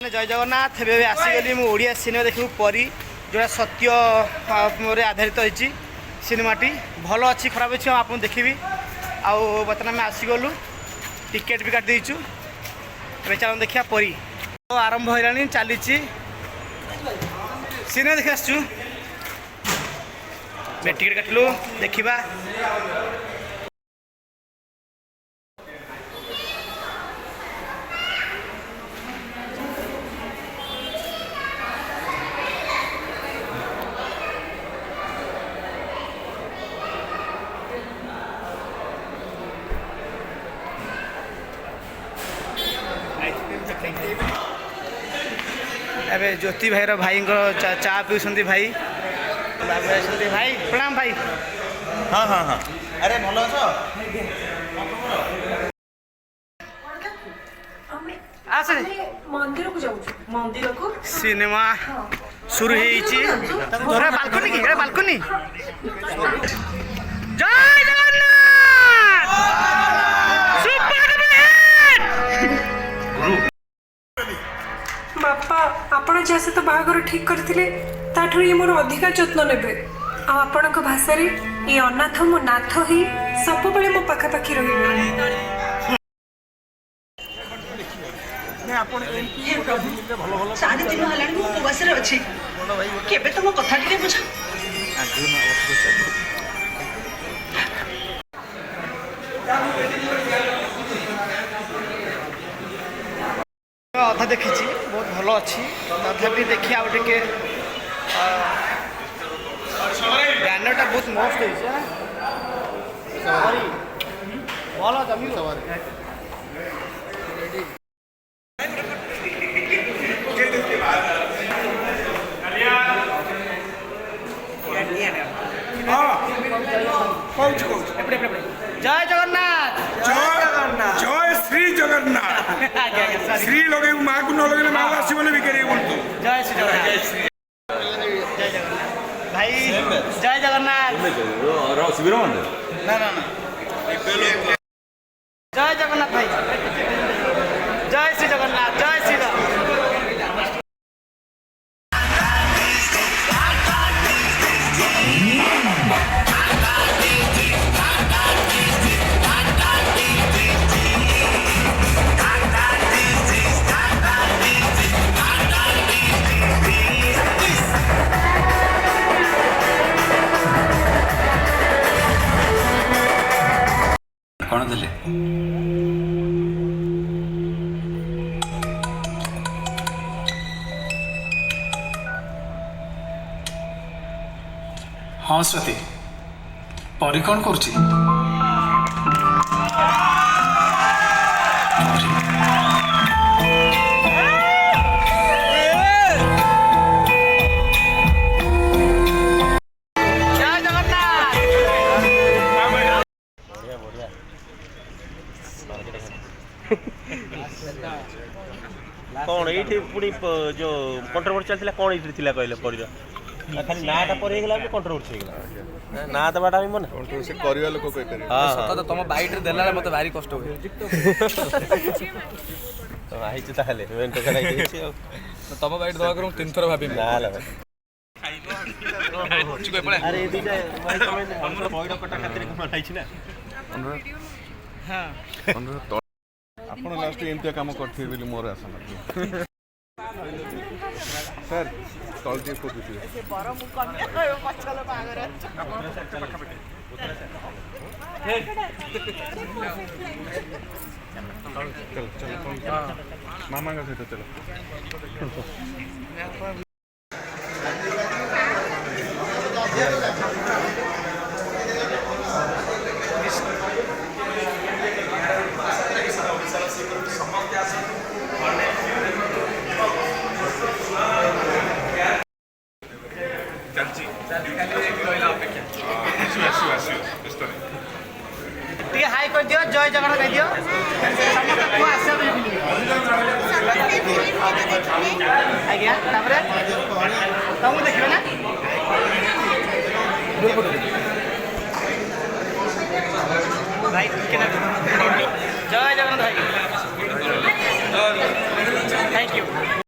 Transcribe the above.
जय जगन्नाथ एवं आसीगली मुझे ओडिया सिनेमा देखू परी जोड़ा सत्य आधारित होती सिनेमाटी भल अच्छी खराब अच्छी आप देखी आउ बर्तमान आम आसीगलु टिकेट भी काट देचु चल देखा परी तो आरंभ हो चली सिनेमा देखी आसचु टिकेट काटलु देखा अबे ज्योति भाई भाई चा पीछे भाई भाई प्रणाम भाई। हाँ हाँ हाँ अरे भल अस मंदिर को जाऊँ मंदिर को सिनेमा शुरू हो बालकनी की बालकनी जय जगन्नाथ बापा आपण जहाँ सहित बाहागर ठीक करथिले ताठू ये मोर अधिका जत्न नेबे आपण भाषा ये अनाथ मो नाथ ही सब बेले मो पाखापाखि रही। साढ़े 3 हलाणी मु उपवास रे अछि केबे तुम कथा टिके बुझ अधा देखी बहुत भल अच्छी तथापि देखिए आउ टे बैनरटा बहुत मस्त भल जमी जय जगन्नाथ जय श्री जगन्नाथ श्री लगे माँ को न लगे माँ आसबे बिके बोलतो जय श्री जगन्नाथ जय जगन्नाथ भाई जय जगन्नाथ शिविर मंदिर ना ना ना जय जगन्नाथ भाई जय श्री जगन्नाथ जय श्री राम। कौन देले हाँ स्वती परी कौन करुची कौन ये पुणी जो कंट्रोवर्सी चलता कौन ये कहले पर खाली नाटा पर कंट्रोवर्सी ना दबाटा भी मन से करवा लोक कहि पारे सत तुम बाइट देला मत भारी कष्ट हुए आई ताले मेन तो कराई देछि तुम बाइट दवा करूँ 3 थर भाभी ना ला अरे दीटा भाई तमे हमर बॉयड कटा खातिर बनाई छी ना हां आपण लास्ट एमतिया काम करथि बिली मोर आशा सर कॉल दे को दिथि से बर मु कन्या पछल बागर चल चल मामा का सहित चलो हाई कर दियो जय जगन्नाथ कह दियो आज्ञा तुम देखिए ना भाई जय जगन्नाथ भाई थैंक यू।